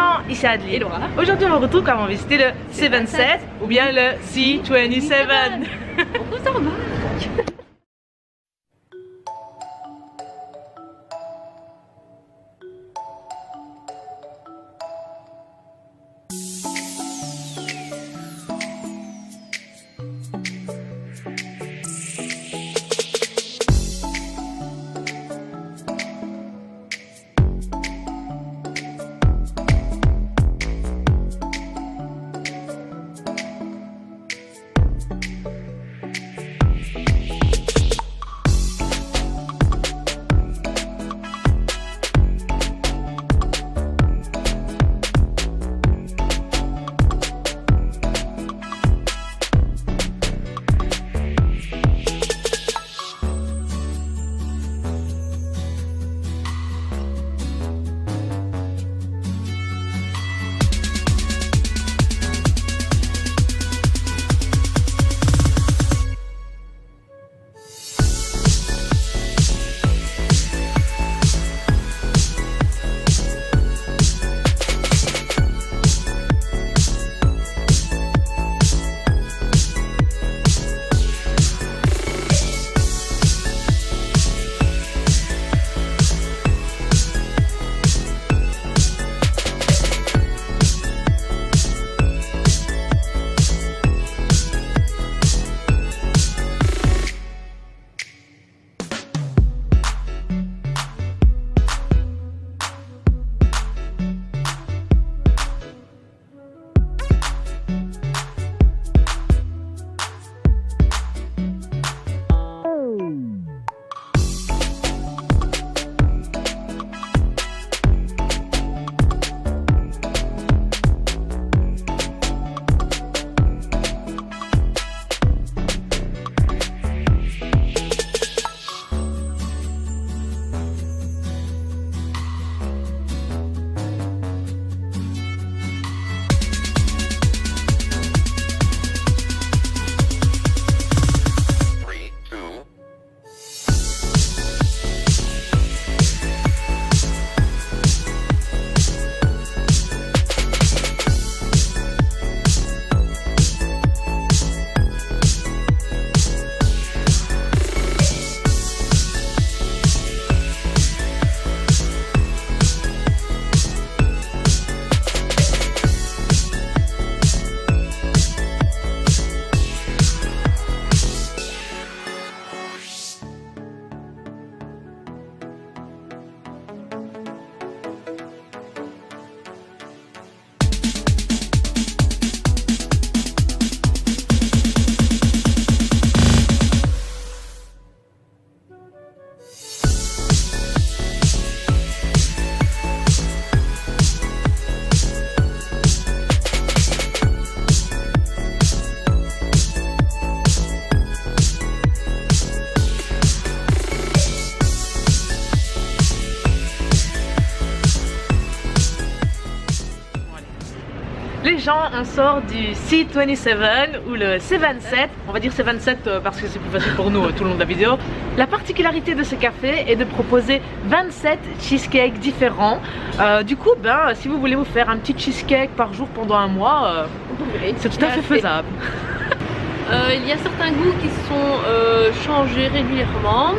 Clément, ici Adeline. Et Laura. Aujourd'hui on vous retrouve quand on va visiter le C27 ou bien le C27. On vous en remarque. Les gens, on sort du C27 ou le C27. On va dire C27 parce que c'est plus facile pour nous tout le long de la vidéo. La particularité de ce café est de proposer 27 cheesecakes différents. Du coup, si vous voulez vous faire un petit cheesecake par jour pendant un mois, c'est tout à fait faisable. Il y a certains goûts qui sont changés régulièrement.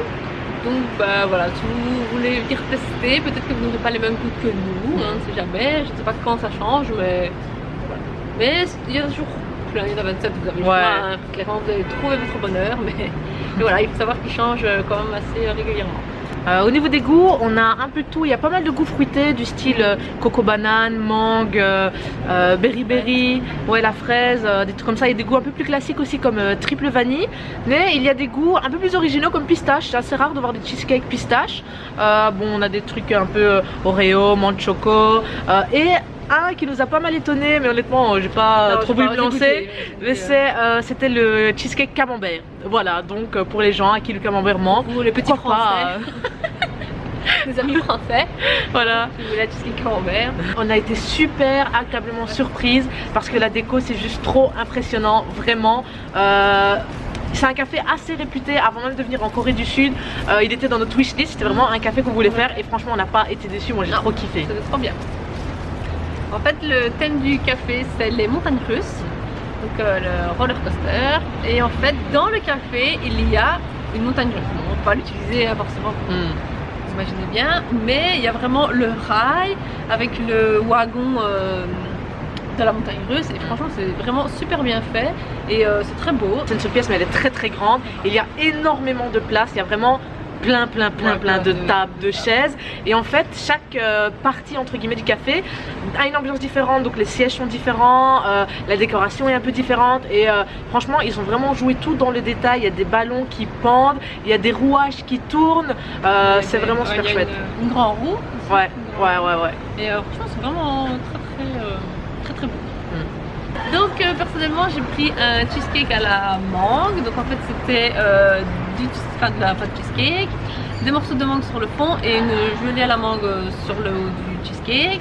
Donc voilà, si vous voulez venir tester, peut-être que vous n'aurez pas les mêmes goûts que nous, on ne sait jamais, je ne sais pas quand ça change, mais voilà. Mais il y a toujours plein, il y en a 27, vous avez le choix, hein, clairement vous allez trouver votre bonheur, mais voilà, il faut savoir qu'ils changent quand même assez régulièrement. Au niveau des goûts, on a un peu de tout. Il y a pas mal de goûts fruités du style coco banane, mangue, berry berry, ouais, la fraise, des trucs comme ça. Il y a des goûts un peu plus classiques aussi comme triple vanille. Mais il y a des goûts un peu plus originaux comme pistache. C'est assez rare de voir des cheesecakes pistache. Bon, on a des trucs un peu Oreo, menthe choco et un qui nous a pas mal étonné, mais honnêtement j'ai pas trop voulu me lancer, mais c'était le cheesecake camembert. Voilà, donc pour les gens à qui le camembert manque, vous les petits français, les amis français, voilà, si vous voulez la cheesecake camembert. On a été super agréablement surprise parce que la déco c'est juste trop impressionnant, vraiment. C'est un café assez réputé avant même de venir en Corée du Sud. Il était dans notre wishlist, c'était vraiment un café qu'on voulait faire et franchement on n'a pas été déçus. Moi j'ai trop kiffé. C'était trop bien. En fait, le thème du café, c'est les montagnes russes, donc le roller coaster. Et en fait, dans le café, il y a une montagne russe. Bon, on ne peut pas l'utiliser forcément, vous imaginez bien, mais il y a vraiment le rail avec le wagon de la montagne russe. Et franchement, c'est vraiment super bien fait et c'est très beau. C'est une seule pièce, mais elle est très très grande. Il y a énormément de place. Il y a vraiment plein de tables, de chaises, et en fait chaque partie entre guillemets du café a une ambiance différente, donc les sièges sont différents, la décoration est un peu différente, et franchement ils ont vraiment joué tout dans le détail. Il y a des ballons qui pendent, il y a des rouages qui tournent, c'est vraiment super chouette. Une grande roue aussi, ouais. Et franchement c'est vraiment très beau. Donc personnellement j'ai pris un cheesecake à la mangue. Donc en fait c'était de la pâte cheesecake, des morceaux de mangue sur le fond et une gelée à la mangue sur le haut du cheesecake.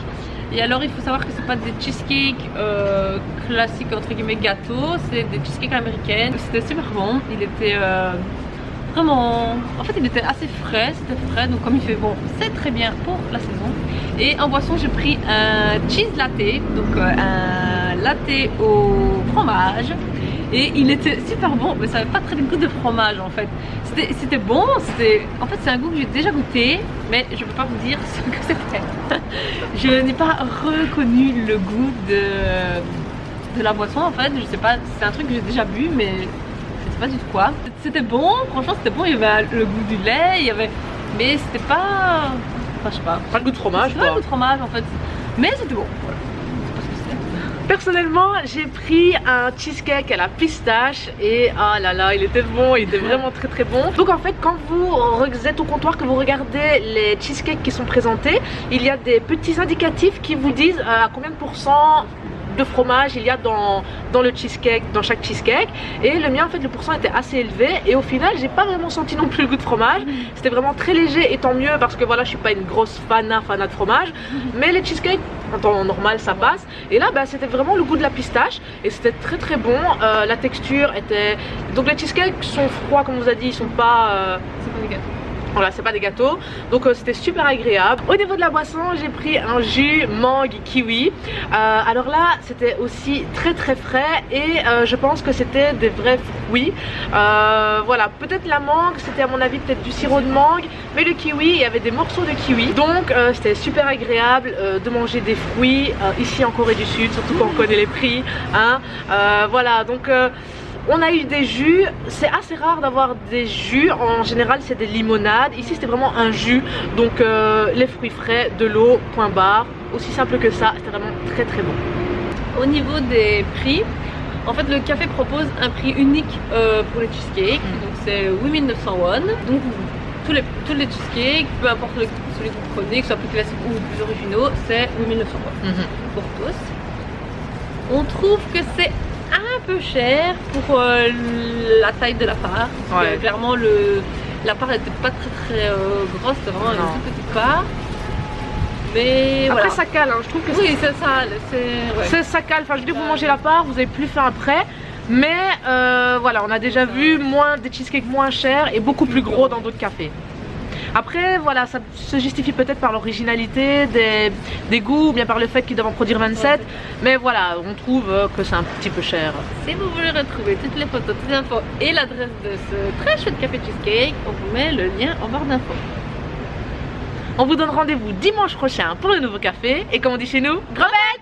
Et alors il faut savoir que c'est pas des cheesecakes classiques entre guillemets gâteaux, c'est des cheesecakes américaines. C'était super bon, il était vraiment, en fait il était assez frais, c'était frais, donc comme il fait bon c'est très bien pour la saison. Et en boisson j'ai pris un cheese latte, donc un latte au fromage, et il était super bon, mais ça n'avait pas très le goût de fromage en fait. C'était bon, en fait c'est un goût que j'ai déjà goûté, mais je peux pas vous dire ce que c'était. Je n'ai pas reconnu le goût de la boisson en fait, je sais pas, c'est un truc que j'ai déjà bu, mais pas du tout quoi. C'était bon, franchement c'était bon, il y avait le goût du lait, il y avait, mais c'était pas, enfin je sais pas. Pas le goût de fromage quoi. Pas le goût de fromage en fait, mais c'était bon. Voilà. Personnellement j'ai pris un cheesecake à la pistache et ah là là il était bon, il était vraiment très bon. Donc en fait quand vous êtes au comptoir, que vous regardez les cheesecakes qui sont présentés, il y a des petits indicatifs qui vous disent à combien de pourcents de fromage il y a dans le cheesecake, dans chaque cheesecake, et le mien en fait le pourcent était assez élevé, et au final j'ai pas vraiment senti non plus le goût de fromage. C'était vraiment très léger, et tant mieux parce que voilà je suis pas une grosse fanat de fromage, mais les cheesecakes en temps normal ça passe, et là bah, c'était vraiment le goût de la pistache et c'était très bon. La texture était, donc les cheesecakes sont froids comme on vous a dit, ils sont pas c'est pas des gâteaux. Voilà, c'est pas des gâteaux, donc c'était super agréable. Au niveau de la boisson, j'ai pris un jus mangue kiwi. Alors là, c'était aussi très frais, et je pense que c'était des vrais fruits. Voilà, peut-être la mangue, c'était à mon avis peut-être du sirop de mangue, mais le kiwi, il y avait des morceaux de kiwi. Donc c'était super agréable de manger des fruits ici en Corée du Sud, surtout quand on connaît les prix. Hein. Voilà, donc on a eu des jus, c'est assez rare d'avoir des jus, en général c'est des limonades. Ici c'était vraiment un jus, donc les fruits frais, de l'eau, point barre, aussi simple que ça, c'était vraiment très bon. Au niveau des prix, en fait le café propose un prix unique pour les cheesecakes, donc c'est 8900 won. Donc tous les cheesecakes, peu importe celui que vous prenez, que ce soit plus classique ou plus originaux, c'est 8900 won pour tous. On trouve que c'est un peu cher pour la taille de la part. Ouais. Clairement la part n'était pas très grosse, c'était vraiment une toute petite part. Mais après voilà. ça cale, hein. Je trouve que oui, c'est ça, ça cale. Enfin je veux dire, vous mangez la part, vous avez plus faim après. Mais voilà, on a déjà vu des cheesecakes moins chers et beaucoup plus gros dans d'autres cafés. Après voilà, ça se justifie peut-être par l'originalité des goûts, ou bien par le fait qu'ils doivent en produire 27, mais voilà, on trouve que c'est un petit peu cher. Si vous voulez retrouver toutes les photos, toutes les infos et l'adresse de ce très chouette café cheesecake, on vous met le lien en barre d'infos. On vous donne rendez-vous dimanche prochain pour le nouveau café, et comme on dit chez nous, gros bec!